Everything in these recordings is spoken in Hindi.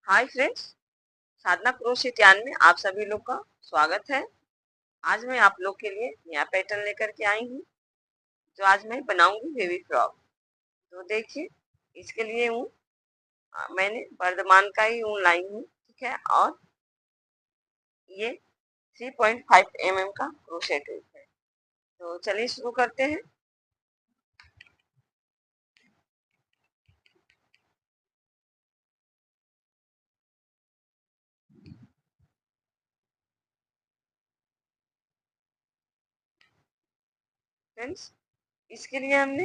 हाय फ्रेंड्स, साधना क्रोशेट यार्न में आप सभी लोग का स्वागत है। आज मैं आप लोग के लिए नया पैटर्न लेकर के आई हूँ जो आज मैं बनाऊंगी बेबी फ्रॉक। तो देखिए, इसके लिए मैंने वर्धमान का ही ऊन लाई हूँ, ठीक है। और ये 3.5 mm का क्रोशेट हुक है। तो चलिए शुरू करते हैं। फ्रेंड्स, इसके लिए हमने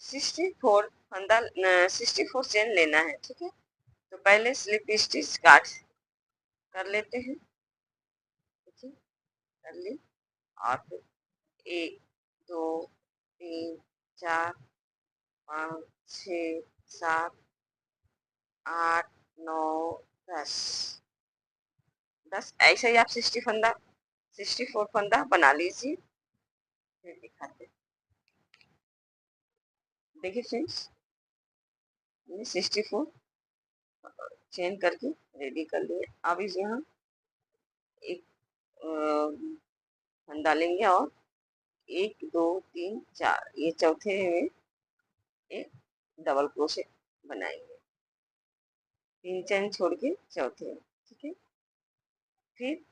64 चेन लेना है, ठीक है। तो पहले स्लिप स्टिच काट कर लेते हैं, ठीक है। कर ली। और फिर 1 2 3 4 5 6 7 8 9 10 10 ऐसे ही आप 64 फंदा बना लीजिए। फिर दिखाते हैं। देखिए फ्रेंड्स, मैंने 64 चेन करके रेडी कर लिए। अब इस यहाँ एक फंदा लेंगे और 1 2 3 4 ये चौथे में एक डबल क्रोशेट बनाएंगे। 3 चेन छोड़ के चौथे में, ठीक है। फिर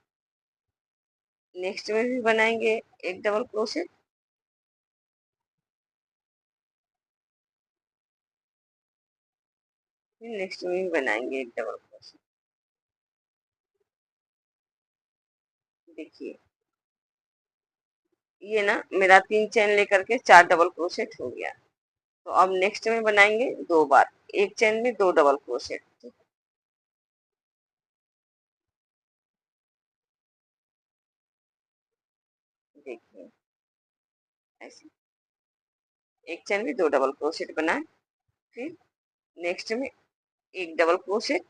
नेक्स्ट में भी बनाएंगे एक डबल क्रोशेट। फिर नेक्स्ट में भी बनाएंगे एक डबल क्रोशेट। देखिए, ये ना मेरा 3 चेन लेकर के 4 डबल क्रोशेट हो गया। तो अब नेक्स्ट में बनाएंगे 2 बार, एक चेन में 2 डबल क्रोशेट, ठीक है? देखिए, ऐसे एक चेन में 2 डबल क्रोशेट बनाए। फिर नेक्स्ट में एक डबल क्रोशेट।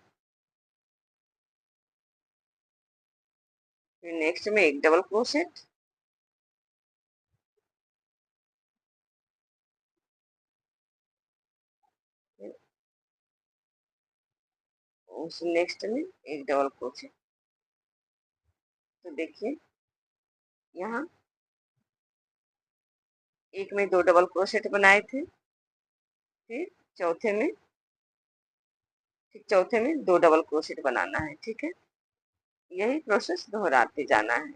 फिर नेक्स्ट में एक डबल क्रोशेट। उस नेक्स्ट में एक डबल क्रोशेट। तो देखिए, यहाँ एक में 2 डबल क्रोशेट बनाए थे। फिर चौथे में फिर चौथे में 2 डबल क्रोशेट बनाना है, ठीक है। यही प्रोसेस दोहराते जाना है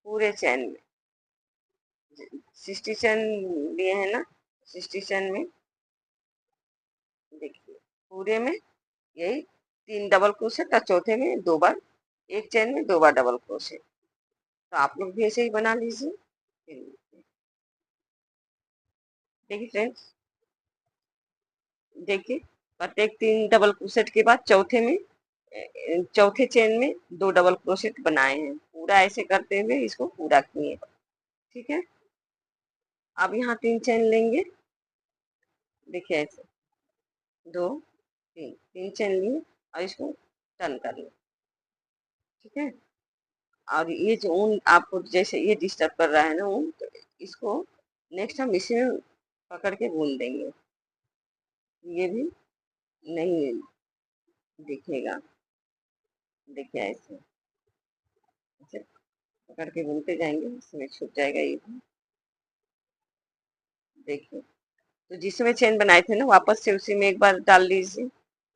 पूरे चैन में। 60 चैन लिए हैं ना, 60 चैन में देखिए पूरे में यही 3 डबल क्रोशेट और चौथे में 2 बार, एक चैन में 2 बार डबल क्रोशेट। तो आप लोग भी ऐसे ही बना लीजिए। देखिए फ्रेंड्स, देखिए प्रत्येक 3 डबल क्रोशेट के बाद चौथे चेन में 2 डबल क्रोशेट बनाए हैं। पूरा ऐसे करते हुए इसको पूरा किए, ठीक है। अब यहाँ 3 चेन लेंगे। देखिए ऐसे 2 3 चेन लिए और इसको टर्न कर लें, ठीक है। और ये जो ऊन आपको जैसे ये डिस्टर्ब कर रहा है ना ऊन, तो इसको नेक्स्ट हम इसी में पकड़ के बुन देंगे। ये भी नहीं दिखेगा। देखिए ऐसे ऐसे पकड़ के बुनते जाएंगे, इसमें छूट जाएगा ये भी। देखिए, तो जिसमें चेन बनाए थे ना वापस से उसी में एक बार डाल लीजिए,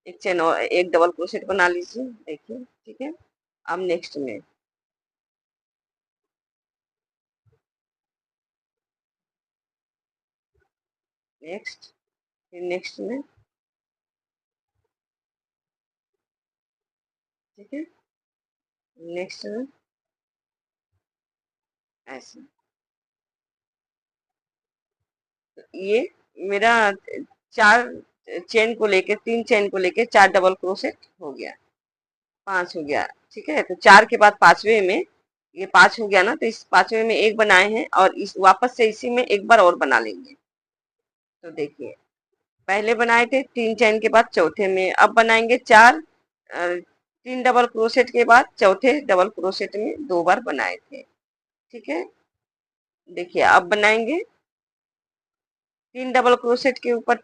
एक चेन और एक डबल क्रोशेट बना लीजिए। देखिए, ठीक है। अब नेक्स्ट फिर नेक्स्ट में, ठीक है। नेक्स्ट में ऐसे, तो ये मेरा 4 चेन को लेके 3 चेन को लेके 4 डबल क्रोशेट हो गया, 5 हो गया, ठीक है। तो 4 के बाद पांचवे में ये 5 हो गया ना, तो इस पांचवे में एक बनाए हैं और इस वापस से इसी में एक बार और बना लेंगे। तो देखिए, पहले बनाए थे 3 चेन के बाद चौथे में, अब बनाएंगे 3 डबल क्रोशेट के बाद चौथे डबल क्रोशेट में 2 बार बनाए थे, ठीक है। देखिए अब बनाएंगे तीन डबल क्रोशेट के ऊपर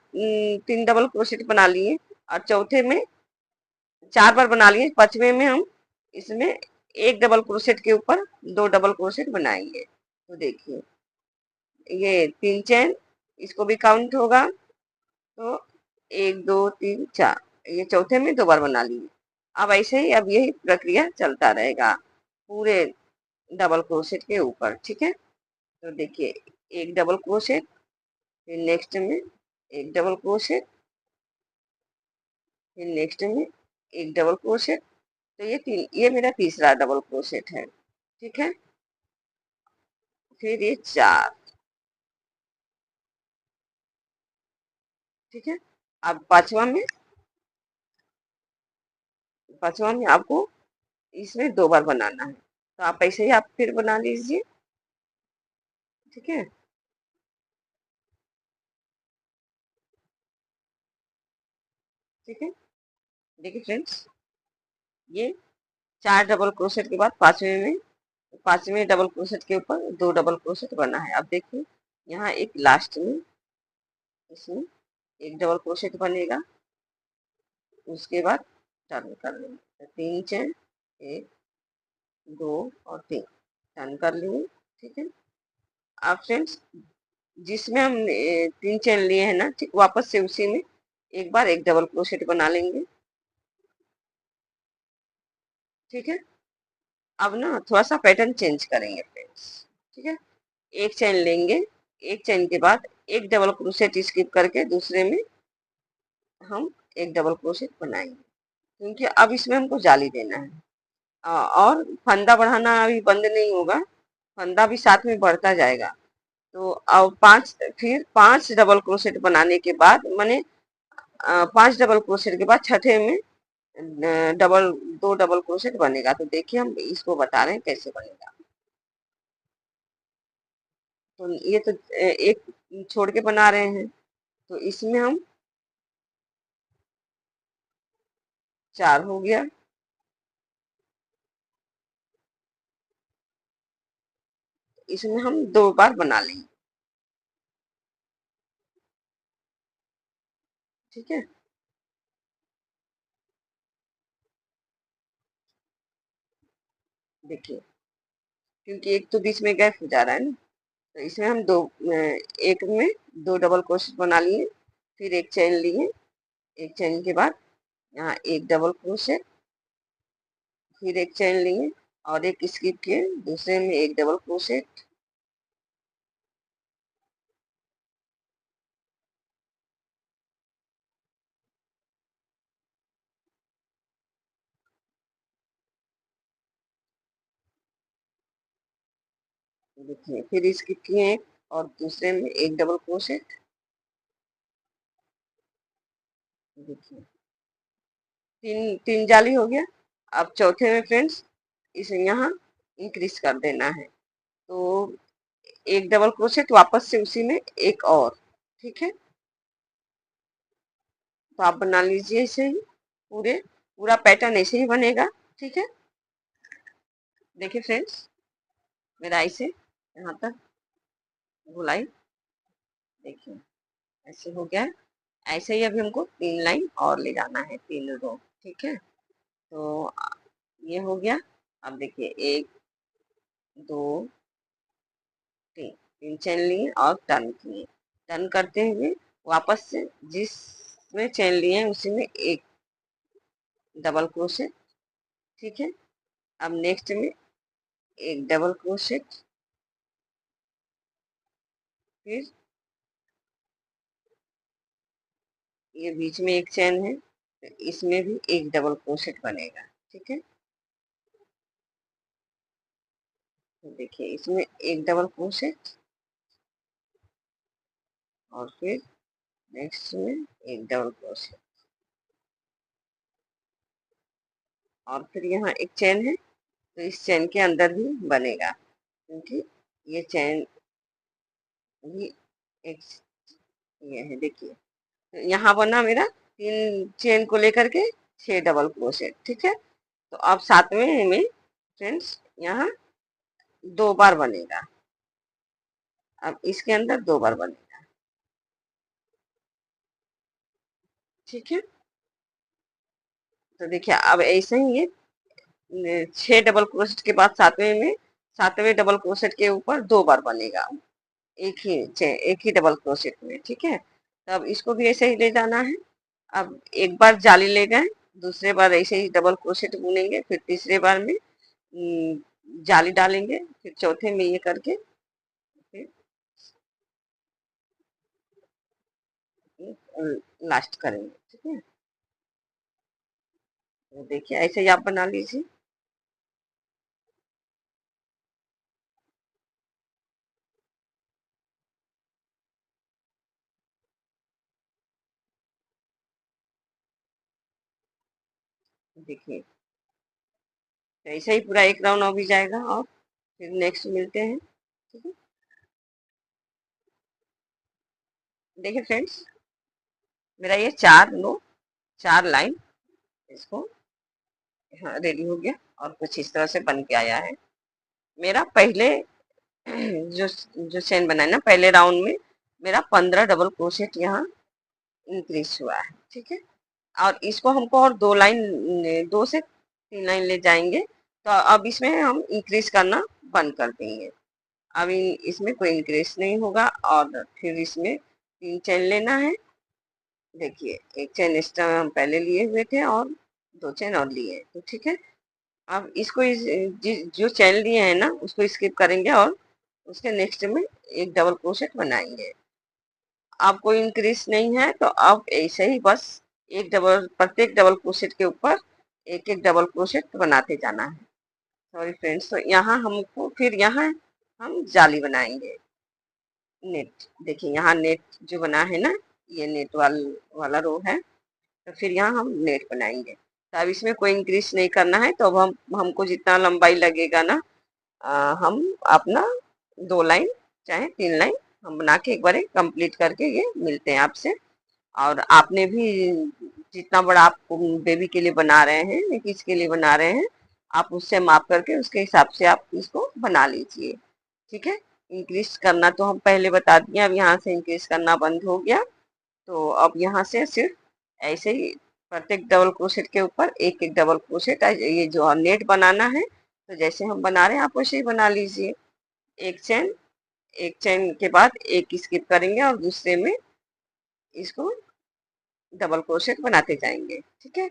3 डबल क्रोशेट बना लिए, और चौथे में 4 बार बना लिए, पांचवे में हम इसमें एक डबल क्रोशेट के ऊपर 2 डबल क्रोशेट बनाएंगे। तो देखिए ये 3 चेन, इसको भी काउंट होगा, तो 1 2 3 4, ये चौथे में 2 बार बना लिए। अब ऐसे ही अब यही प्रक्रिया चलता रहेगा पूरे डबल क्रोशेट के ऊपर, ठीक है। तो देखिए एक डबल क्रोशेट, फिर नेक्स्ट में एक डबल क्रोशेट, फिर नेक्स्ट में एक डबल क्रोशेट। तो ये मेरा तीसरा डबल क्रोशेट है, ठीक है। फिर ये 4, ठीक है। अब पांचवा में आपको इसमें 2 बार बनाना है, तो आप ऐसे ही आप फिर बना लीजिए, ठीक है। ठीक है, देखिए फ्रेंड्स, ये 4 डबल क्रोशेट के बाद पांचवें डबल क्रोशेट के ऊपर 2 डबल क्रोशेट बना है। अब देखिए यहाँ एक लास्ट में इसमें एक डबल क्रोशेट बनेगा, उसके बाद टर्न कर लेंगे, तो 3 चेन, 1 2 और 3 टर्न कर लिए, ठीक है। अब फ्रेंड्स जिसमें हम 3 चेन लिए हैं ना, ठीक वापस से उसी में एक बार एक डबल क्रोशेट बना लेंगे, ठीक है। अब ना थोड़ा सा पैटर्न चेंज करेंगे फ्रेंड्स, ठीक है। एक चेन लेंगे, एक चेन के बाद एक डबल क्रोशेट स्किप करके दूसरे में हम एक डबल क्रोशेट बनाएंगे, क्योंकि अब इसमें हमको जाली देना है। और फंदा बढ़ाना अभी बंद नहीं होगा, फंदा भी साथ में बढ़ता जाएगा। तो अब 5 डबल क्रोशेट बनाने के बाद, माने 5 डबल क्रोशेट के बाद छठे में अ, डबल 2 डबल क्रोशेट बनेगा। तो देखिए हम इसको बता रहे हैं कैसे बनेगा। तो ये तो एक छोड़ के बना रहे हैं, तो इसमें हम 4 हो गया, इसमें हम 2 बार बना लेंगे, ठीक है। देखिए क्योंकि एक तो बीच में गैप हो जा रहा है ना, तो इसमें हम एक में 2 डबल क्रोशेट बना लिए, फिर एक चेन लिए, एक चेन के बाद यहाँ एक डबल क्रोशेट, फिर एक चेन लिए और एक स्किप किए, दूसरे में एक डबल क्रोशेट, देखिए फिर स्किप किए एक, और दूसरे में एक डबल क्रोशेट, देखिए तीन तीन जाली हो गया। अब चौथे में फ्रेंड्स इसे यहाँ इंक्रीज कर देना है, तो एक डबल क्रोशेट वापस से उसी में एक और, ठीक है। तो आप बना लीजिए ऐसे ही पूरा पैटर्न ऐसे ही बनेगा, ठीक है। देखिए फ्रेंड्स मेरा ऐसे यहाँ तक गोलाई, देखिए ऐसे हो गया है। ऐसे ही अभी हमको 3 लाइन और ले जाना है, 3 रो, ठीक है। तो ये हो गया। अब देखिए 1 2 3 चेन लिए और टर्न किए, टर्न करते हुए वापस से जिसमें चेन लिए हैं उसी में एक डबल क्रोशेट, ठीक है। अब नेक्स्ट में एक डबल क्रोशेट, फिर ये बीच में एक चेन है, तो इसमें भी एक डबल क्रोशेट बनेगा, ठीक है। तो देखिए इसमें एक डबल क्रोशेट, और फिर नेक्स्ट में एक डबल क्रोशेट, और फिर यहाँ एक चेन है, तो इस चेन के अंदर भी बनेगा, क्योंकि ये चेन भी एक ये है, देखिए तो यहाँ बना मेरा 3 चेन को लेकर के 6 डबल क्रोशेट, ठीक है। तो अब सातवें में फ्रेंड्स यहाँ 2 बार बनेगा, अब इसके अंदर 2 बार बनेगा, ठीक है। तो देखिए अब ऐसे ही ये 6 डबल क्रोशेट के बाद सातवें डबल क्रोशेट के ऊपर 2 बार बनेगा, एक ही डबल क्रोशेट में। ठीक है, तो अब इसको भी ऐसे ही ले जाना है। अब एक बार जाली ले गए, दूसरे बार ऐसे ही डबल क्रोशेट बुनेंगे, फिर तीसरे बार में जाली डालेंगे, फिर चौथे में ये करके फिर लास्ट करेंगे। ठीक है, तो देखिए ऐसे ही आप बना लीजिए। देखिए तो ऐसे ही पूरा एक राउंड हो भी जाएगा, और फिर नेक्स्ट मिलते हैं। ठीक है, देखिए फ्रेंड्स, मेरा ये 4 लाइन इसको हाँ रेडी हो गया, और कुछ इस तरह से बन के आया है। मेरा पहले जो जो चेन बना है ना, पहले राउंड में मेरा 15 डबल क्रोशेट यहाँ इंक्रीज हुआ है। ठीक है, और इसको हमको और 2 से 3 लाइन ले जाएंगे, तो अब इसमें हम इंक्रीज करना बंद कर देंगे। अब इसमें कोई इंक्रीज नहीं होगा, और फिर इसमें 3 चेन लेना है। देखिए एक चेन एक्स्ट्रा हम पहले लिए हुए थे, और 2 चेन और लिए, तो ठीक है। अब इसको जो चैन लिए हैं ना, उसको स्किप करेंगे, और उसके नेक्स्ट में एक डबल क्रोशेट बनाएंगे। अब कोई इंक्रीज नहीं है, तो अब ऐसे ही बस प्रत्येक डबल क्रोशेट के ऊपर एक एक डबल क्रोशेट बनाते जाना है। सॉरी फ्रेंड्स, तो यहाँ हमको फिर यहाँ हम जाली बनाएंगे, नेट। देखिए यहाँ नेट जो बना है ना, ये नेट वाला रो है, तो फिर यहाँ हम नेट बनाएंगे। तो अब इसमें कोई इंक्रीज नहीं करना है, तो अब हमको जितना लंबाई लगेगा ना, हम अपना 2 लाइन चाहे 3 लाइन हम बना के एक बार कंप्लीट करके ये मिलते हैं आपसे। और आपने भी जितना बड़ा आप बेबी के लिए बना रहे हैं या किसके लिए बना रहे हैं, आप उससे माप करके उसके हिसाब से आप इसको बना लीजिए। ठीक है, इंक्रीज करना तो हम पहले बता दिए, अब यहाँ से इंक्रीज करना बंद हो गया। तो अब यहाँ से सिर्फ ऐसे ही प्रत्येक डबल क्रोशेट के ऊपर एक एक डबल क्रोशेट, ये जो नेट बनाना है, तो जैसे हम बना रहे हैं आप वैसे ही बना लीजिए। एक चेन के बाद एक स्किप करेंगे, और दूसरे में इसको डबल क्रोशेट बनाते जाएंगे। ठीक है,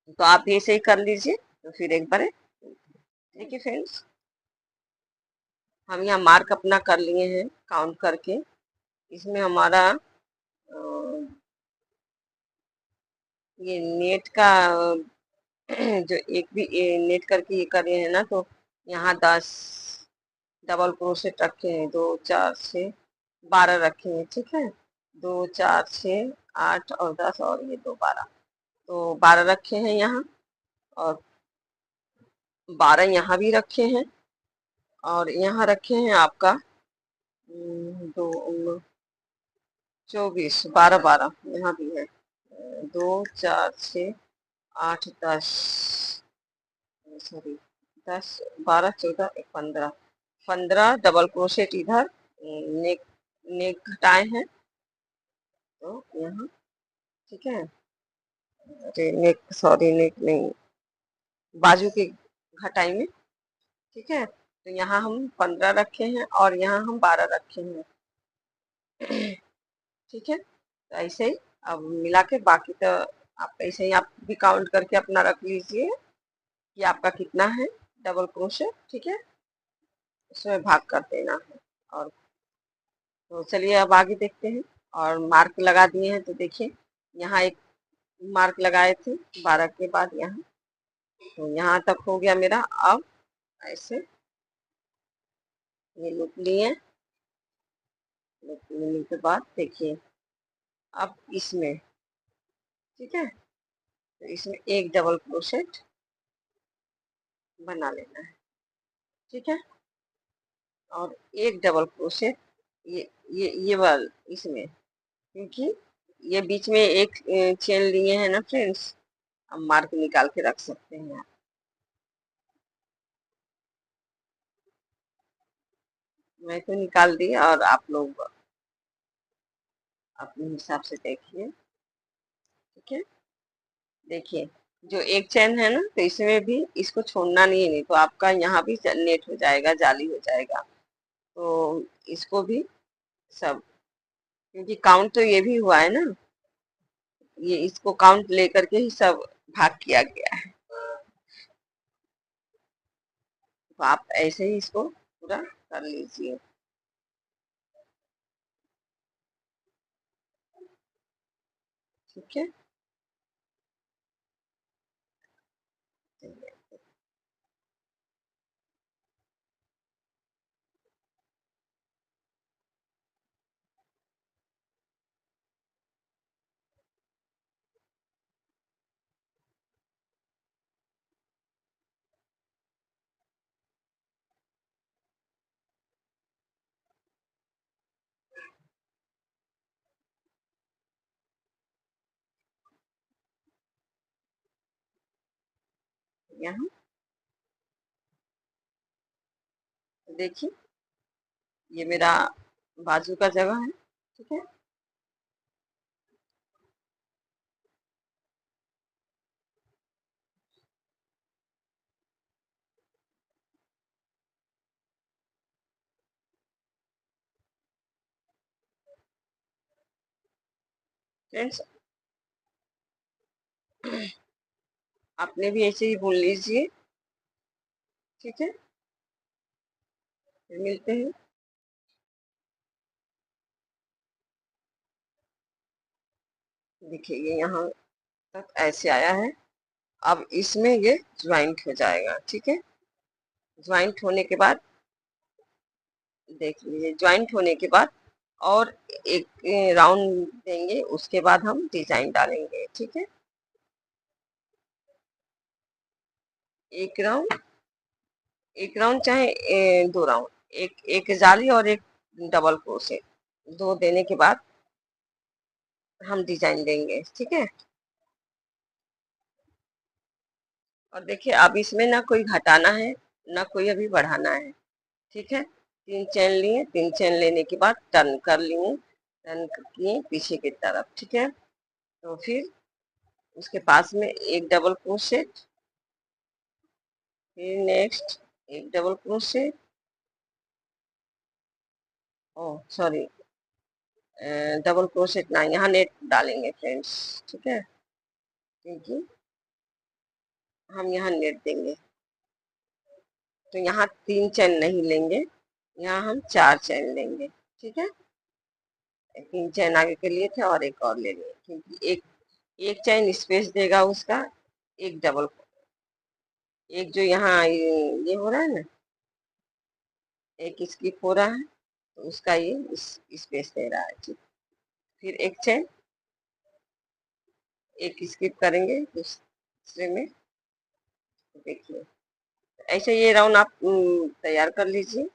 तो आप भी ऐसे ही कर लीजिए। तो फिर एक बार देखिए फ्रेंड्स, हम यहाँ मार्क अपना कर लिए हैं काउंट करके। इसमें हमारा ये नेट का जो एक भी नेट करके ये कर रहे हैं ना, तो यहाँ 10 डबल क्रोशेट रखे हैं, 2 4 6 12 रखे हैं। ठीक है, 2 4 6 8 और 10, और ये 2 12, तो 12 रखे हैं यहाँ, और 12 यहाँ भी रखे हैं, और यहाँ रखे हैं आपका 24 12 12 यहाँ भी है। 2 4 6 8 10, सॉरी 10 12 14 15, 15 डबल क्रोशेट इधर नेक नेक घटाए हैं, तो यहाँ। ठीक है, अरे नेक, सॉरी नेक नहीं, बाजू की घटाई में। ठीक है, तो यहाँ हम 15 रखे हैं, और यहाँ हम 12 रखे हैं। ठीक है, तो ऐसे ही अब मिला के बाकी तो आप ऐसे ही आप भी काउंट करके अपना रख लीजिए कि आपका कितना है डबल क्रोशेट। ठीक है, उसमें भाग कर देना है। और तो चलिए अब आगे देखते हैं, और मार्क लगा दिए हैं, तो देखिए यहाँ एक मार्क लगाए थे 12 के बाद यहाँ, तो यहाँ तक हो गया मेरा। अब ऐसे ये लूप लिए, लूप लेने के बाद देखिए अब इसमें, ठीक है, तो इसमें एक डबल क्रोशेट बना लेना है। ठीक है, और एक डबल क्रोशेट ये वाल इसमें, क्योंकि ये बीच में एक चेन लिए हैं ना फ्रेंड्स, अब मार्क निकाल के रख सकते हैं आप। मैं तो निकाल दी, और आप लोग अपने हिसाब से देखिए। ठीक है। देखिए जो एक चैन है ना, तो इसमें भी इसको छोड़ना नहीं है, नहीं तो आपका यहाँ भी नेट हो जाएगा, जाली हो जाएगा। तो इसको भी सब, क्योंकि काउंट तो ये भी हुआ है ना, ये इसको काउंट लेकर के ही सब भाग किया गया है। तो आप ऐसे ही इसको पूरा कर लीजिए। ठीक है। यहाँ देखिए ये मेरा बाजू का जगह है। ठीक है। फ्रेंड्स आपने भी ऐसे ही बुन लीजिए। ठीक है। फिर मिलते हैं। देखिए ये यहाँ तक ऐसे आया है। अब इसमें ये ज्वाइंट हो जाएगा। ठीक है। ज्वाइंट होने के बाद देख लीजिए, ज्वाइंट होने के बाद और एक राउंड देंगे, उसके बाद हम डिजाइन डालेंगे। ठीक है। एक राउंड, एक राउंड चाहे दो राउंड, एक एक जाली और एक डबल क्रोशेट, दो देने के बाद हम डिजाइन देंगे। ठीक है। और देखिए अब इसमें ना कोई घटाना है, ना कोई अभी बढ़ाना है। ठीक है। तीन चैन लिए, तीन चैन लेने के बाद टर्न कर लिए, टर्न किए पीछे की तरफ। ठीक है। तो फिर उसके पास में एक डबल क्रोशेट, फिर नेक्स्ट एक डबल क्रोशेट, ओ सॉरी डबल क्रोशेट ना, यहाँ नेट डालेंगे फ्रेंड्स। ठीक है। क्योंकि हम यहाँ नेट देंगे, तो यहाँ तीन चैन नहीं लेंगे, यहाँ हम चार चैन लेंगे। ठीक है। तीन चैन आगे के लिए थे और एक और ले लिए, क्योंकि एक एक चैन स्पेस देगा उसका, एक डबल, एक जो यहाँ ये हो रहा है ना, एक स्किप हो रहा है, तो उसका ये स्पेस दे रहा है। ठीक। फिर एक चैन, एक स्किप करेंगे दूसरे में। देखिए ऐसे ये राउंड आप तैयार कर लीजिए।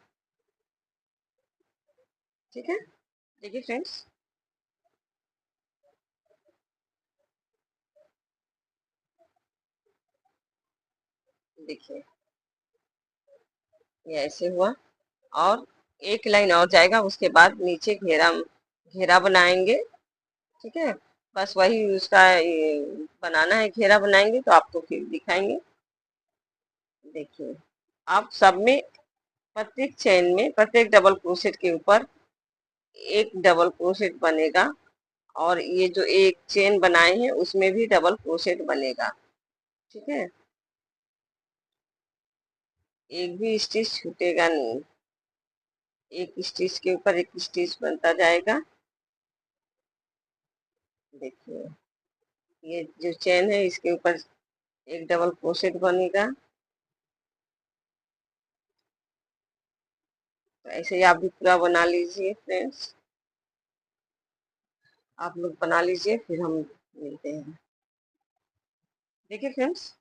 ठीक है। देखिए फ्रेंड्स, देखिए ये ऐसे हुआ, और एक लाइन और जाएगा, उसके बाद नीचे घेरा, घेरा बनाएंगे। ठीक है। बस वही उसका बनाना है, घेरा बनाएंगे तो आपको फिर दिखाएंगे। देखिए आप सब में प्रत्येक चेन में, प्रत्येक डबल क्रोशेट के ऊपर एक डबल क्रोशेट बनेगा, और ये जो एक चेन बनाए हैं उसमें भी डबल क्रोशेट बनेगा। ठीक है। एक भी स्टिच छूटेगा नहीं, एक स्टिच के ऊपर एक स्टिच बनता जाएगा। देखिए ये जो चेन है इसके ऊपर एक डबल क्रोशेट बनेगा। तो ऐसे ही आप भी पूरा बना लीजिए फ्रेंड्स, आप लोग बना लीजिए, फिर हम मिलते हैं। देखिए फ्रेंड्स,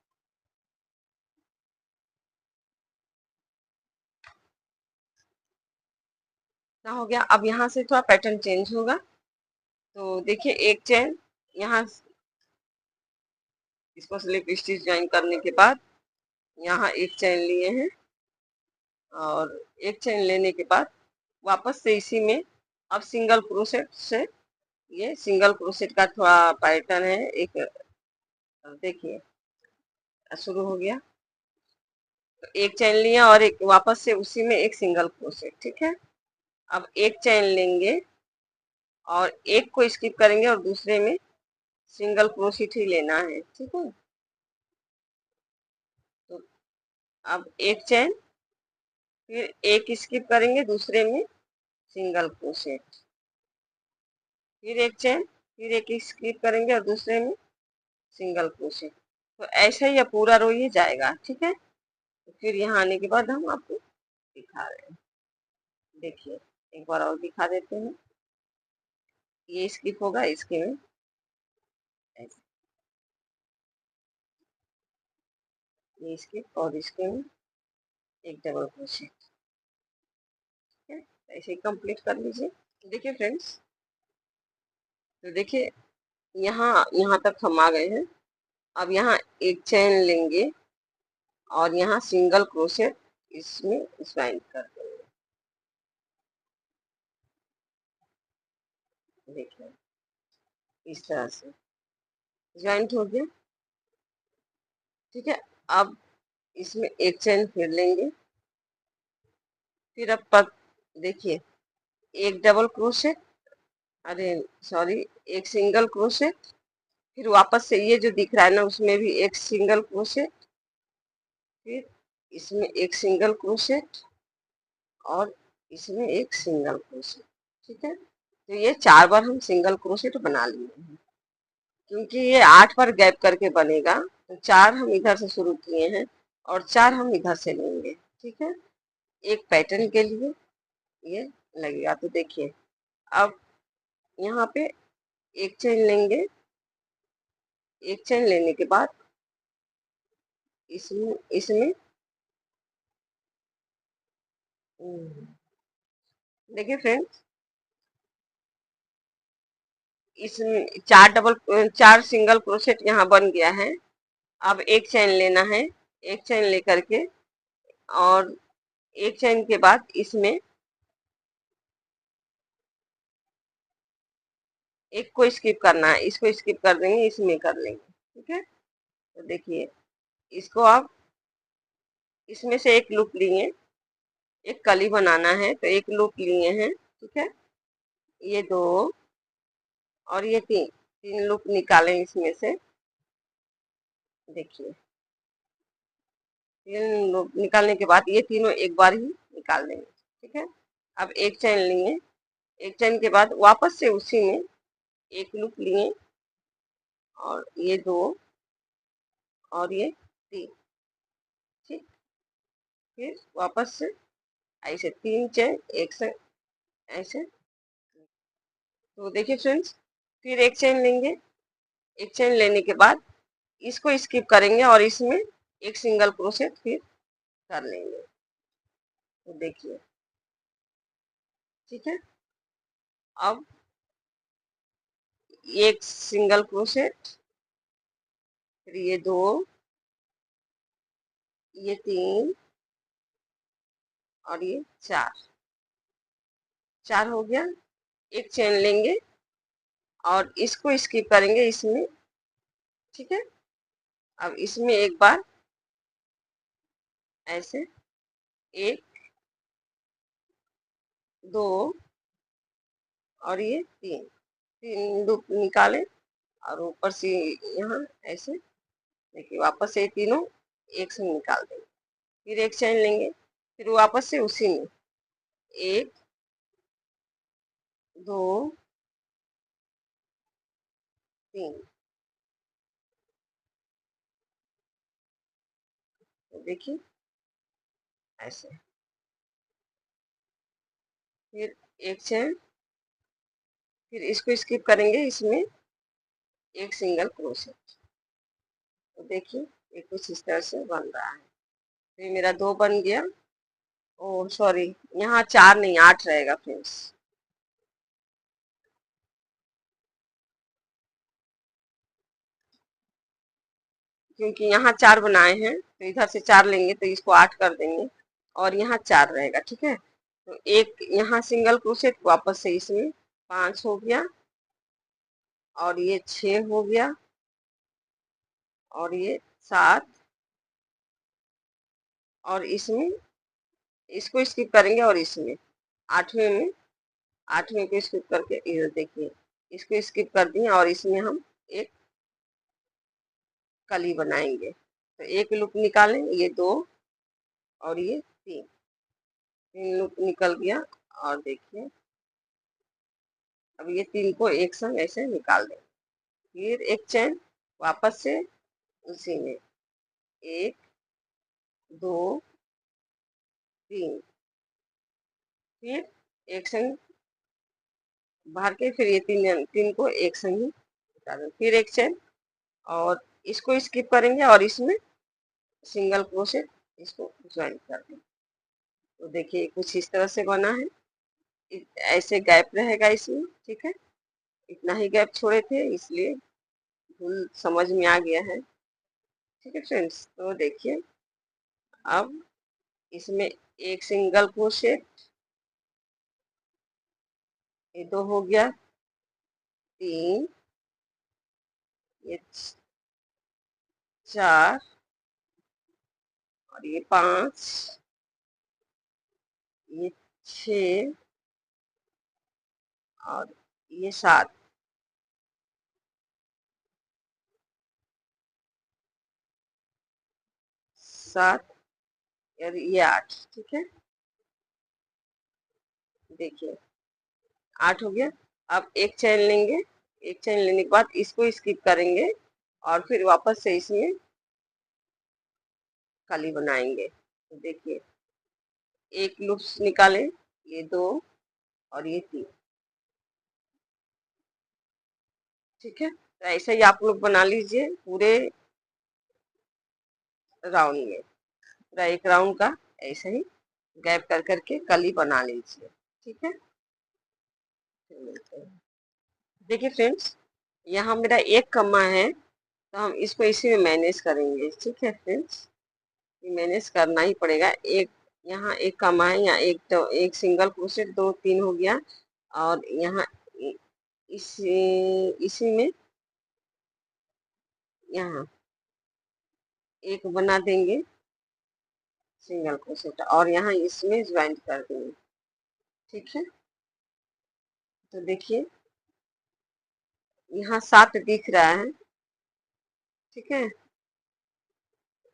क्या हो गया, अब यहाँ से थोड़ा पैटर्न चेंज होगा। तो देखिए एक चेन यहाँ, इसको स्लिप स्टिच ज्वाइन करने के बाद यहाँ एक चेन लिए हैं, और एक चेन लेने के बाद वापस से इसी में अब सिंगल क्रोशेट से ये सिंगल क्रोशेट का थोड़ा पैटर्न है एक। देखिए शुरू हो गया, तो एक चैन लिया और एक वापस से उसी में एक सिंगल क्रोशेट। ठीक है, अब एक चैन लेंगे और एक को स्किप करेंगे और दूसरे में सिंगल क्रोशेट ही लेना है। ठीक है, तो अब एक चैन, फिर एक स्किप करेंगे दूसरे में सिंगल क्रोशेट, फिर एक चैन, फिर एक स्किप करेंगे और दूसरे में सिंगल क्रोशेट। तो ऐसे ही ये पूरा रो ये जाएगा। ठीक है, तो फिर यहाँ आने के बाद हम आपको दिखा रहे हैं। देखिए एक बार और दिखा देते हैं। ये स्किप होगा, इसके में ऐसे, ये स्किप और इसके में एक डबल क्रोशेट। ठीक है, ऐसे ही कंप्लीट कर लीजिए। देखिए फ्रेंड्स, तो देखिए यहाँ यहाँ तक हम आ गए हैं। अब यहाँ एक चैन लेंगे और यहाँ सिंगल क्रोशेट इसमें ज्वाइन कर देंगे। देखिए इस तरह से ज्वाइंट हो गया। ठीक है, अब इसमें एक चैन फिर लेंगे, फिर अब देखिए एक डबल क्रोशेट, अरे सॉरी, एक सिंगल क्रोशेट, फिर वापस से ये जो दिख रहा है ना उसमें भी एक सिंगल क्रोशेट, फिर इसमें एक सिंगल क्रोशेट और इसमें एक सिंगल क्रोशेट। ठीक है, तो ये 4 बार हम सिंगल क्रोशेट बना लिए हैं। क्योंकि ये 8 बार गैप करके बनेगा, तो 4 हम इधर से शुरू किए हैं और 4 हम इधर से लेंगे। ठीक है, एक पैटर्न के लिए ये लगेगा। तो देखिए अब यहाँ पे एक चेन लेंगे, एक चेन लेने के बाद इसमें इसमें देखिए फ्रेंड्स, इसमें 4 सिंगल क्रोशेट यहाँ बन गया है। अब एक चेन लेना है, एक चेन लेकर के और एक चेन के बाद इसमें एक को स्किप करना है, इसको स्किप कर देंगे, इसमें कर लेंगे। ठीक है, तो देखिए इसको आप इसमें से एक लूप लिए, एक कली बनाना है तो एक लूप लिए हैं। ठीक है, ये 2 और ये 3 लूप निकालें इसमें से। देखिए 3 लूप निकालने के बाद ये तीनों एक बार ही निकाल देंगे। ठीक है, अब एक चैन लिए, एक चैन के बाद वापस से उसी में एक लूप लिए और ये 2 और ये 3। ठीक, फिर वापस से ऐसे 3 चेन एक से ऐसे। तो देखिए फ्रेंड्स, फिर एक चेन लेंगे, एक चेन लेने के बाद इसको स्किप करेंगे और इसमें एक सिंगल क्रोशेट फिर कर लेंगे। तो देखिए ठीक है, अब एक सिंगल क्रोशेट, फिर ये 2, ये 3 और ये 4 हो गया। एक चेन लेंगे और इसको स्किप करेंगे इसमें। ठीक है, अब इसमें एक बार ऐसे 1 2 और ये 3 लूप निकालें और ऊपर से यहाँ ऐसे देखिए वापस से तीनों एक से निकाल देंगे। फिर एक चैन लेंगे, फिर वापस से उसी में 1 2 3। तो देखिए ऐसे, फिर एक चैन, फिर इसको स्किप करेंगे, इसमें एक सिंगल क्रोशेट। तो देखिए ये कुछ इस तरह से बन रहा है। फिर मेरा 2 बन गया। ओ सॉरी, यहाँ 4 नहीं 8 रहेगा फ्रेंड्स, क्योंकि यहाँ 4 बनाए हैं तो इधर से 4 लेंगे तो इसको 8 कर देंगे और यहाँ 4 रहेगा। ठीक है, तो एक यहाँ सिंगल क्रोशेट वापस से इसमें 5 हो गया और ये 6 हो गया, और ये 7, और इसमें इसको स्किप करेंगे, और इसमें 8वें में 8वें को स्किप करके इधर देखिए, इसको स्किप कर दिए, और इसमें हम एक कली बनाएंगे। तो एक लूप निकालें, ये 2 और ये 3, 3 लूप निकल गया। और देखिए अब ये 3 को एक संग ऐसे निकाल दें, फिर एक चेन वापस से उसी में, 1 2 3, फिर एक संग बाहर के, फिर ये 3 को एक संग ही निकाल दें, फिर एक चेन, और इसको स्किप करेंगे, और इसमें सिंगल क्रोशेट इसको ज्वाइन कर दें। तो देखिए कुछ इस तरह से बना है, ऐसे गैप रहेगा इसमें, ठीक है। इतना ही गैप छोड़े थे, इसलिए भूल समझ में आ गया है, ठीक है फ्रेंड्स। तो देखिए अब इसमें एक सिंगल क्रोशेट, ये 2 हो गया, 3, ये 4, और ये 5, ये 6, और ये 7, 7, और ये 8, ठीक है। देखिए 8 हो गया। अब एक चैन लेंगे, एक चैन लेने के बाद इसको स्किप करेंगे, और फिर वापस से इसमें कली बनाएंगे। तो देखिए एक लूप निकालें, ये 2 और ये 3, ठीक है। तो ऐसे ही आप लोग बना लीजिए पूरे राउंड में, पूरा एक राउंड का ऐसे ही गैप कर करके कली बना लीजिए, ठीक है। फिर मिलते हैं। देखिए फ्रेंड्स, यहाँ मेरा एक कमा है, तो हम इसको इसी में मैनेज करेंगे, ठीक है फ्रेंड्स। मैनेज करना ही पड़ेगा। एक यहाँ एक कमा है, यहाँ एक, तो एक सिंगल क्रोशेट, 2 3 हो गया, और यहाँ इसी में यहाँ एक बना देंगे सिंगल क्रोशेट, और यहाँ इसमें ज्वाइन कर देंगे, ठीक है। तो देखिए यहाँ 7 दिख रहा है, ठीक है।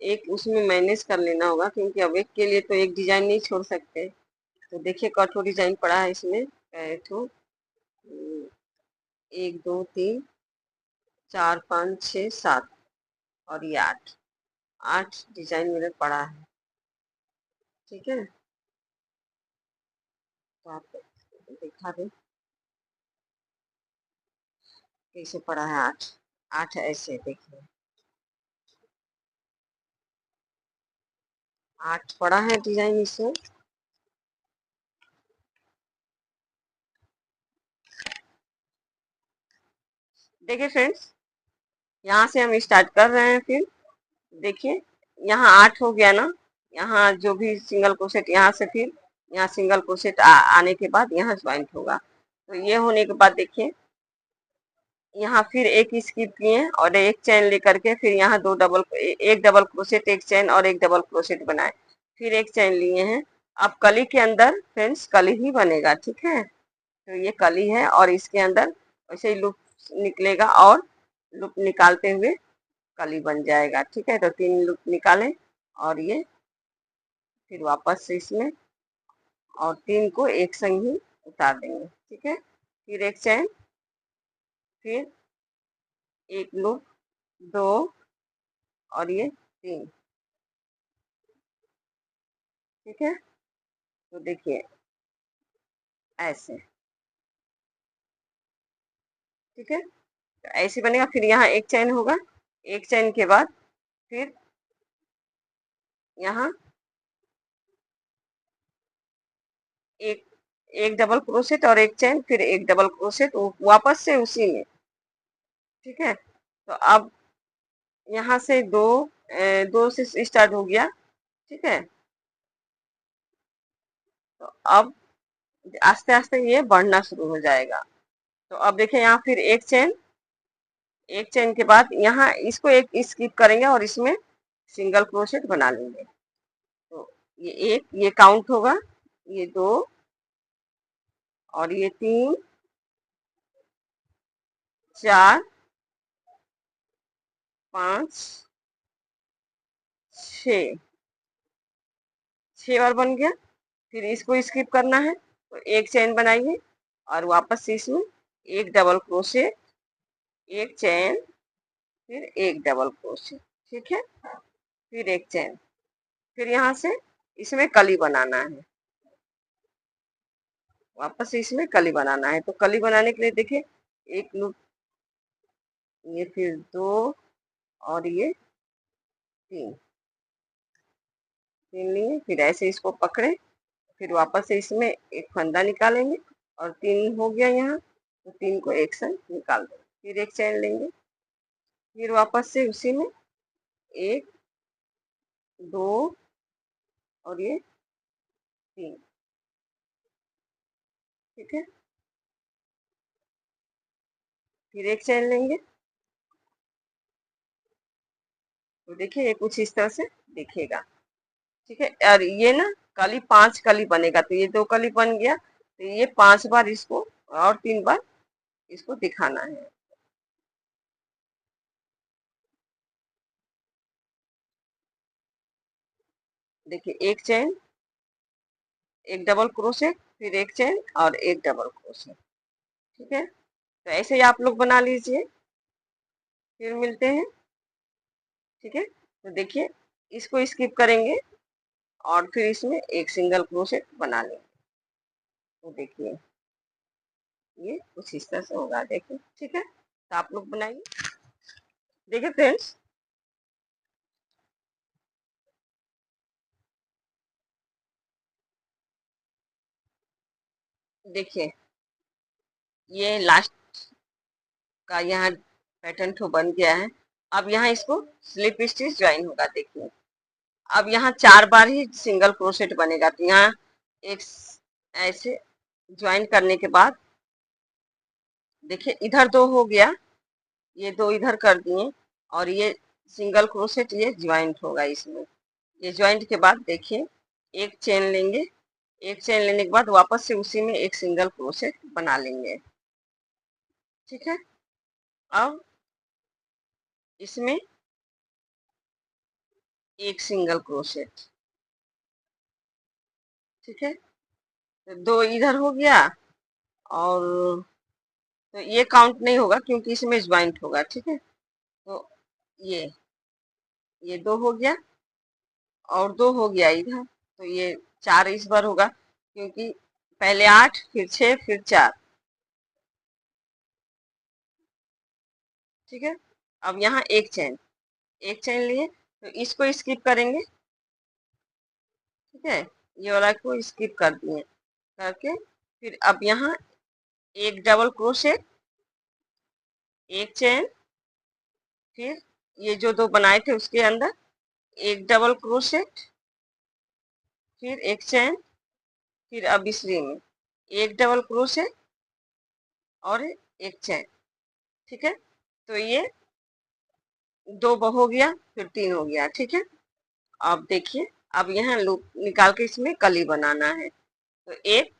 एक उसमें मैनेज कर लेना होगा, क्योंकि अब एक के लिए तो एक डिजाइन नहीं छोड़ सकते। तो देखिए कठो डिजाइन पड़ा है इसमें, तो 1 2 3 4 5 6 7, और ये 8, 8 डिजाइन मेरे पड़ा है, ठीक है। तो आप दिखा दें कैसे पड़ा है। 8 8 ऐसे देखिए, 8 पड़ा है डिजाइन इसमें। देखिए फ्रेंड्स, यहाँ से हम स्टार्ट कर रहे हैं। फिर देखिए यहाँ 8 हो गया ना, यहाँ जो भी सिंगल क्रोशेट, यहाँ से फिर यहाँ सिंगल क्रोशेट आने के बाद यहाँ ज्वाइंट होगा। तो ये होने के बाद देखिए यहाँ फिर एक स्किप किए, और एक चैन लेकर के फिर यहाँ एक डबल क्रोशेट, एक चैन और एक डबल क्रोशेट बनाए, फिर एक चैन लिए हैं। अब कली के अंदर फ्रेंड्स कली ही बनेगा, ठीक है। तो ये कली है, और इसके अंदर वैसे ही लूप निकलेगा, और लूप निकालते हुए कली बन जाएगा, ठीक है। तो 3 लूप निकालें, और ये फिर वापस से इसमें, और 3 को एक संग ही उतार देंगे, ठीक है। फिर एक चैन, फिर एक लूप, 2, और ये 3, ठीक है। तो देखिए ऐसे, ठीक है। तो ऐसे बनेगा। फिर यहाँ एक चैन होगा, एक चैन के बाद फिर यहाँ एक एक डबल क्रोशेट और एक चैन, फिर एक डबल क्रोशेट वापस से उसी में, ठीक है। तो अब यहाँ से 2 से स्टार्ट हो गया, ठीक है। तो अब आस्ते आस्ते ये बढ़ना शुरू हो जाएगा। तो अब देखिए यहाँ फिर एक चैन, एक चेन के बाद यहाँ इसको एक स्किप करेंगे और इसमें सिंगल क्रोशेट बना लेंगे। तो ये एक, ये काउंट होगा, ये 2 और ये 3 4 5 6 बार बन गया। फिर इसको स्किप करना है तो एक चेन बनाइए और वापस से इसमें एक डबल क्रोशेट, एक चेन, फिर एक डबल क्रोशेट, ठीक है, फिर एक चेन, फिर यहाँ से इसमें कली बनाना है, वापस से इसमें कली बनाना है। तो कली बनाने के लिए देखिए, एक लूप, ये फिर 2 और ये 3 लिए, फिर ऐसे इसको पकड़े, फिर वापस से इसमें एक फंदा निकालेंगे और 3 हो गया यहाँ, तो 3 को एक साथ निकाल देंगे, फिर एक चैन लेंगे, फिर वापस से उसी में 1 2 और ये 3, ठीक है, फिर एक चैन लेंगे। तो देखिए ये कुछ इस तरह से दिखेगा, ठीक है। और ये ना कली 5 कली बनेगा, तो ये 2 कली बन गया, तो ये 5 बार इसको और 3 बार इसको दिखाना है। देखिए एक चैन, एक डबल क्रोशेट, फिर एक चैन और एक डबल क्रोशेट, ठीक है। तो ऐसे ही आप लोग बना लीजिए, फिर मिलते हैं, ठीक है। तो देखिए इसको स्किप करेंगे और फिर इसमें एक सिंगल क्रोशेट बना लेंगे। तो देखिए ये कुछ इस तरह से होगा, देखिए, ठीक है। तो आप लोग बनाइए, देखिए फ्रेंड्स, देखिए ये लास्ट का यहाँ पैटर्न तो बन गया है। अब यहाँ इसको स्लिप स्टिच ज्वाइन होगा, देखिए अब यहाँ 4 बार ही सिंगल क्रोशेट बनेगा। तो यहाँ एक ऐसे ज्वाइन करने के बाद देखिए इधर 2 हो गया, ये 2 इधर कर दिए और ये सिंगल क्रोशेट ये ज्वाइंट होगा इसमें। ये ज्वाइंट के बाद देखिए एक चेन लेंगे, एक चेन लेने के बाद वापस से उसी में एक सिंगल क्रोशेट बना लेंगे, ठीक है। अब इसमें एक सिंगल क्रोशेट, ठीक है, तो 2 इधर हो गया और तो ये काउंट नहीं होगा क्योंकि इसमें ज्वाइंट होगा, ठीक है। तो ये 2 हो गया और 2 हो गया इधर, तो ये 4 इस बार होगा क्योंकि पहले 8 फिर 6 फिर 4, ठीक है। अब यहाँ एक चैन लिए, तो इसको स्किप करेंगे, ठीक है, ये वाला को स्किप कर दिए, करके फिर अब यहाँ एक डबल क्रोशेट, एक चैन, फिर ये जो 2 बनाए थे उसके अंदर एक डबल क्रोशेट, फिर एक चैन, फिर अब इस री में एक डबल क्रोशेट और एक चैन, ठीक है। तो ये 2 हो गया, फिर 3 हो गया, ठीक है। अब देखिए अब यहाँ लूप निकाल के इसमें कली बनाना है। तो 1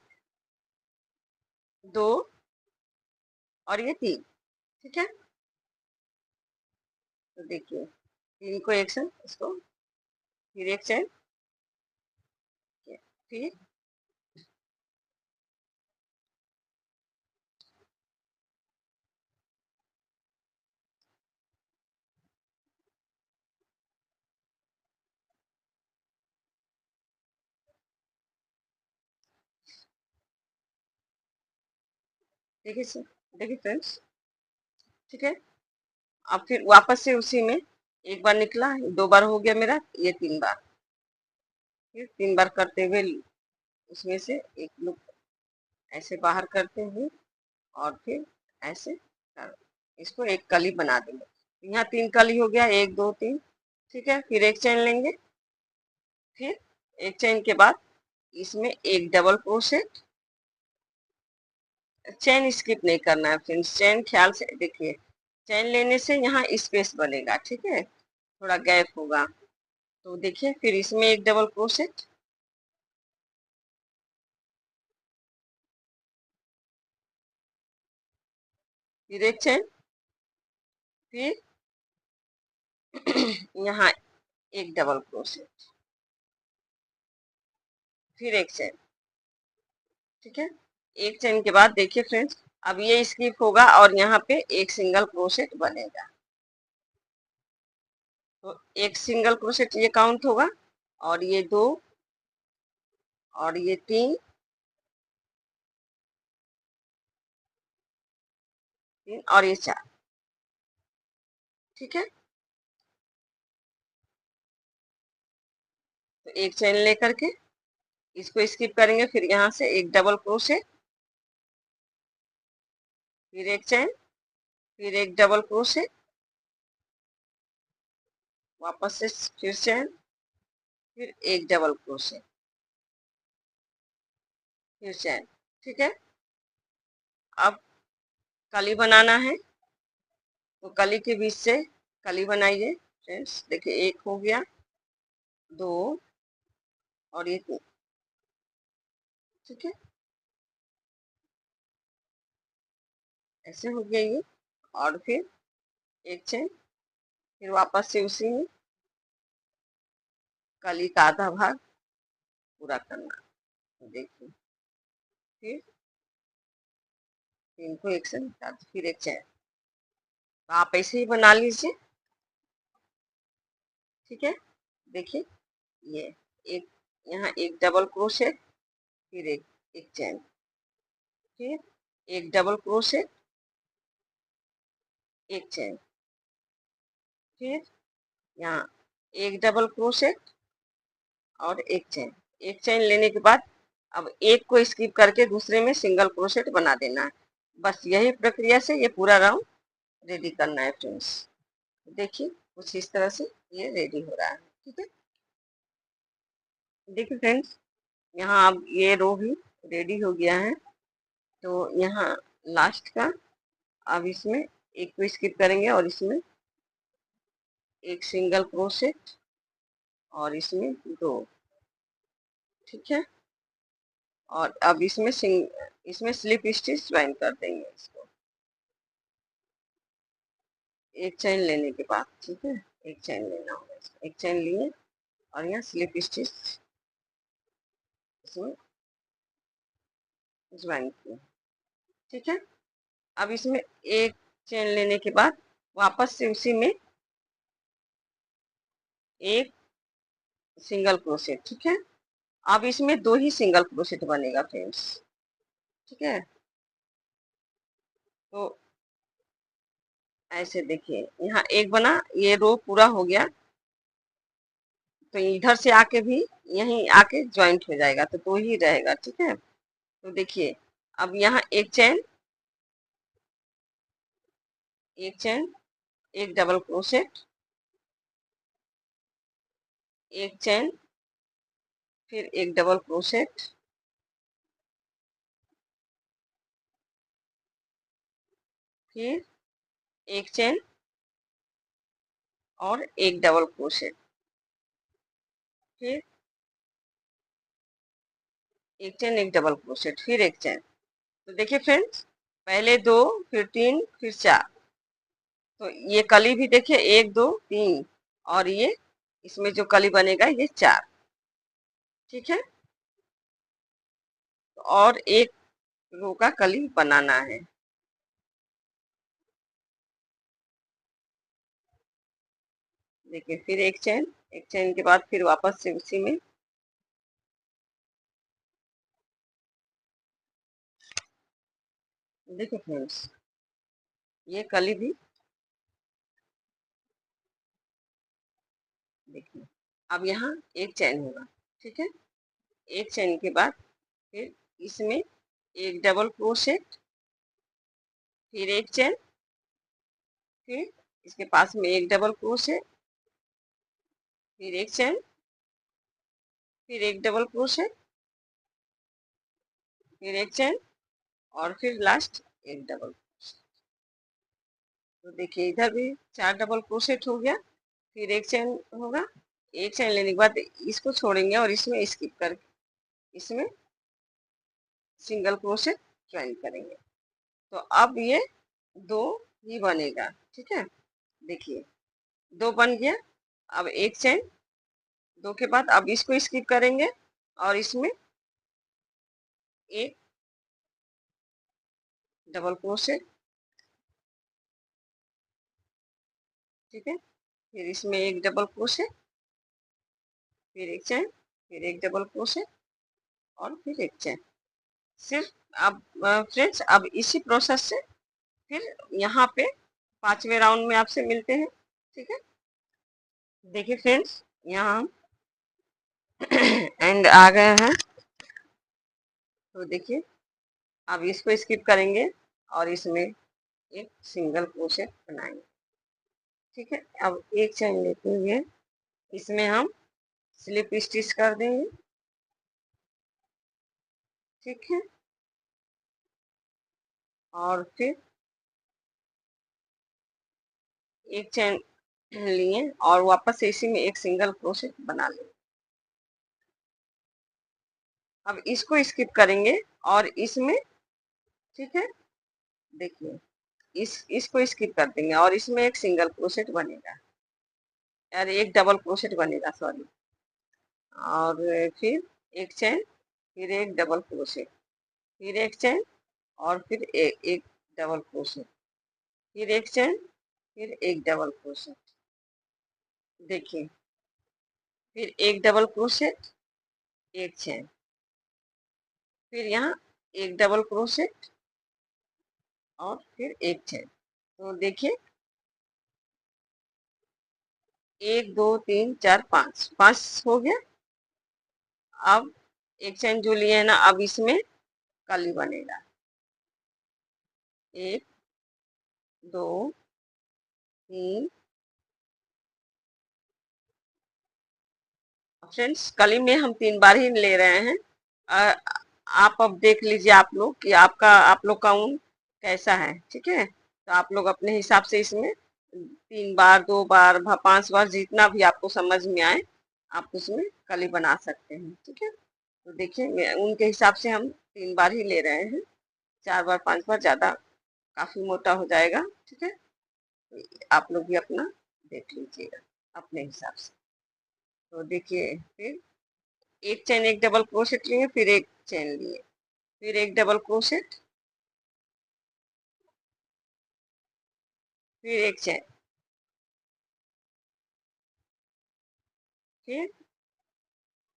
2 और ये 3, ठीक है। तो देखिए 3 को एक साथ इसको, फिर एक चैन, फिर देखिए सर, देखिए फ्रेंड्स, ठीक है। अब फिर वापस से उसी में एक बार निकला, 2 बार हो गया मेरा, ये 3 बार, फिर 3 बार करते हुए उसमें से एक लूप ऐसे बाहर करते हुए और फिर ऐसे कर, इसको एक कली बना देंगे। यहाँ 3 कली हो गया, 1 2 3, ठीक है। फिर एक चैन लेंगे, फिर एक चैन के बाद इसमें एक डबल क्रोशेट, चैन स्किप नहीं करना है फ्रेंड्स, चैन ख्याल से देखिए, चैन लेने से यहाँ स्पेस बनेगा, ठीक है, थोड़ा गैप होगा। तो देखिए फिर इसमें एक डबल क्रोशेट, फिर एक चैन, फिर यहाँ एक डबल क्रोशेट, फिर एक चैन, ठीक है। एक चैन के बाद देखिए फ्रेंड्स, अब ये स्किप होगा और यहाँ पे एक सिंगल क्रोशेट बनेगा। तो एक सिंगल क्रोशेट ये काउंट होगा, और ये 2, और ये 3, 3 और ये 4, ठीक है। तो एक चैन लेकर के इसको स्किप करेंगे, फिर यहाँ से एक डबल क्रोशेट, फिर एक चैन, फिर एक डबल क्रोशेट, वापस से फिर चैन, फिर एक डबल क्रोशेट, फिर चैन, ठीक है। अब कली बनाना है, तो कली के बीच से कली बनाइए फ्रेंड्स। देखिए एक हो गया, 2 और ये 3, ठीक है, ऐसे हो गया ये। और फिर एक चैन, फिर वापस से उसी में कली का आधा भाग पूरा करना। तो देखिए फिर 3 को एक साथ, फिर एक चैन। तो आप ऐसे ही बना लीजिए, ठीक है। देखिए ये एक, यहाँ एक डबल क्रोशेट, फिर एक चैन, फिर एक डबल क्रोशेट, एक चैन, फिर यहाँ एक डबल क्रोशेट और एक चैन। एक चैन लेने के बाद अब एक को स्किप करके दूसरे में सिंगल क्रोशेट बना देना है। बस यही प्रक्रिया से ये पूरा राउंड रेडी करना है फ्रेंड्स। देखिए कुछ इस तरह से ये रेडी हो रहा है, ठीक है। देखिए फ्रेंड्स, यहाँ अब ये रो भी रेडी हो गया है। तो यहाँ लास्ट का, अब इसमें एक को स्किप करेंगे और इसमें एक सिंगल क्रोशेट और इसमें 2, ठीक है। और अब इसमें स्लिप स्टिच ज्वाइन कर देंगे इसको एक चैन लेने के बाद, ठीक है। एक चैन लेना होगा इसको, एक चैन लिए और यहाँ स्लिप स्टिच इसमें ज्वाइन किया, ठीक है। अब इसमें एक चैन लेने के बाद वापस से उसी में एक सिंगल क्रोशेट, ठीक है। अब इसमें 2 ही सिंगल क्रोशेट बनेगा फ्रेंड्स, ठीक है। तो ऐसे देखिए यहाँ एक बना, ये रो पूरा हो गया। तो इधर से आके भी यहीं आके ज्वाइंट हो जाएगा, तो 2 ही रहेगा, ठीक है। तो देखिए अब यहाँ एक चैन, एक चैन, एक डबल क्रोशेट, एक चैन, फिर एक डबल क्रोशेट, फिर एक चैन और एक डबल क्रोशेट, फिर एक चैन, एक डबल क्रोशेट, फिर एक चैन। तो देखिए फ्रेंड्स, पहले 2, फिर 3, फिर 4। तो ये कली भी देखिए 1 2 3, और ये इसमें जो कली बनेगा ये 4, ठीक है। और एक रो का कली बनाना है। देखिए फिर एक चैन, एक चैन के बाद फिर वापस से उसी में देखिए फ्रेंड्स, ये कली भी देखिए। अब यहाँ एक चैन होगा, ठीक है। एक चैन के बाद फिर इसमें एक डबल क्रोशेट, फिर एक चैन, फिर इसके पास में एक डबल क्रोशेट, फिर एक चैन, फिर एक डबल क्रोशेट, फिर एक चैन, और फिर लास्ट एक डबल। तो देखिए इधर भी 4 डबल क्रोशेट हो गया, फिर एक चेन होगा। एक चेन लेने के बाद इसको छोड़ेंगे और इसमें स्किप करके इसमें सिंगल क्रोशेट ज्वाइन करेंगे। तो अब ये 2 ही बनेगा, ठीक है। देखिए 2 बन गया। अब एक चेन, 2 के बाद अब इसको स्किप करेंगे और इसमें एक डबल क्रोशेट, ठीक है। फिर इसमें एक डबल क्रोशेट, फिर एक चेन, फिर एक डबल क्रोशेट और फिर एक चेन। सिर्फ अब फ्रेंड्स अब इसी प्रोसेस से फिर यहाँ पे 5वें राउंड में आपसे मिलते हैं, ठीक है। देखिए फ्रेंड्स यहाँ हम एंड आ गए हैं। तो देखिए अब इसको स्किप करेंगे और इसमें एक सिंगल क्रोशेट बनाएंगे, ठीक है। अब एक चेन लेते हुए इसमें हम स्लिप स्टिच कर देंगे, ठीक है। और फिर एक चेन लिए और वापस से इसी में एक सिंगल क्रोशेट बना लेंगे। अब इसको स्किप करेंगे और इसमें, ठीक है, देखिए इसको स्किप कर देंगे और इसमें एक सिंगल क्रोशेट बनेगा, यार एक डबल क्रोशेट बनेगा, सॉरी। और फिर एक चेन, फिर एक डबल क्रोशेट, फिर एक चेन और फिर एक डबल क्रोशेट, फिर एक चेन, फिर एक डबल क्रोशेट। देखिए फिर एक डबल क्रोशेट, एक चेन, फिर यहाँ एक डबल क्रोशेट और फिर एक चेन। तो देखिए 1 2 3 4 5, 5 हो गया। अब एक चेन जो लिए है ना, अब इसमें कली बनेगा, 1 2 3। फ्रेंड्स कली में हम 3 बार ही ले रहे हैं। अ, आप अब देख लीजिए आप लोग कि आप लोग का ऊन कैसा है, ठीक है। तो आप लोग अपने हिसाब से इसमें 3 बार 2 बार 5 बार जितना भी आपको समझ में आए आप उसमें कली बना सकते हैं, ठीक है। तो देखिए उनके हिसाब से हम 3 बार ही ले रहे हैं, 4 बार 5 बार ज्यादा काफी मोटा हो जाएगा, ठीक है। तो आप लोग भी अपना देख लीजिएगा अपने हिसाब से। तो देखिए फिर एक चेन एक डबल क्रोशेट लिए, फिर एक चेन लिए, फिर एक डबल क्रोशेट, फिर एक चेन, फिर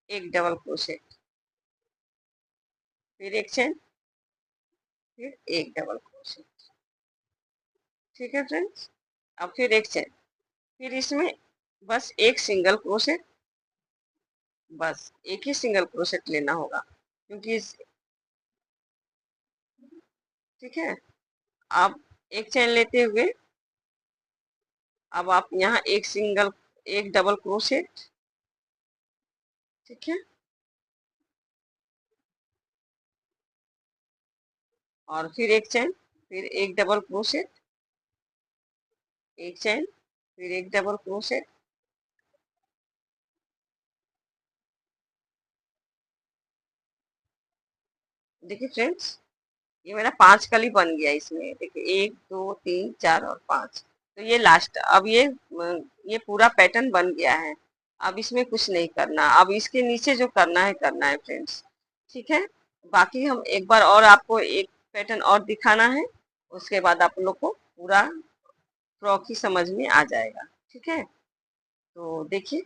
एक डबल क्रोशेट, फिर एक चेन, फिर एक डबल क्रोशेट, ठीक है फ्रेंड्स। अब फिर एक चेन, फिर इसमें बस एक सिंगल क्रोशेट, बस एक ही सिंगल क्रोशेट लेना होगा क्योंकि ठीक है। अब एक चेन लेते हुए अब आप यहाँ एक डबल क्रोशेट, ठीक है। और फिर एक चेन, फिर एक डबल क्रोशेट, एक चेन, फिर एक डबल क्रोशेट। देखिए फ्रेंड्स ये मेरा 5 कली बन गया इसमें, देखिए 1 2 3 4 और 5। तो ये लास्ट, अब ये पूरा पैटर्न बन गया है। अब इसमें कुछ नहीं करना, अब इसके नीचे जो करना है फ्रेंड्स, ठीक है। बाकी हम एक बार और आपको एक पैटर्न और दिखाना है, उसके बाद आप लोग को पूरा फ्रॉक ही समझ में आ जाएगा, ठीक है। तो देखिए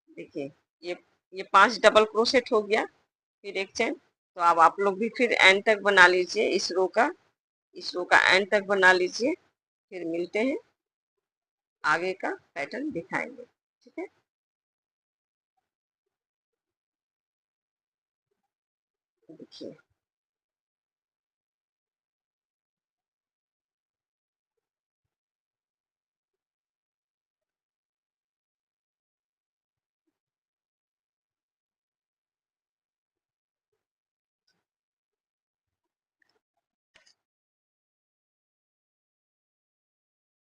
देखिए ये ये 5 डबल क्रोशेट हो गया, फिर एक चेन। तो अब आप लोग भी फिर एंड तक बना लीजिए, इस रो का एंड तक बना लीजिए। फिर मिलते हैं, आगे का पैटर्न दिखाएंगे, ठीक है। देखिए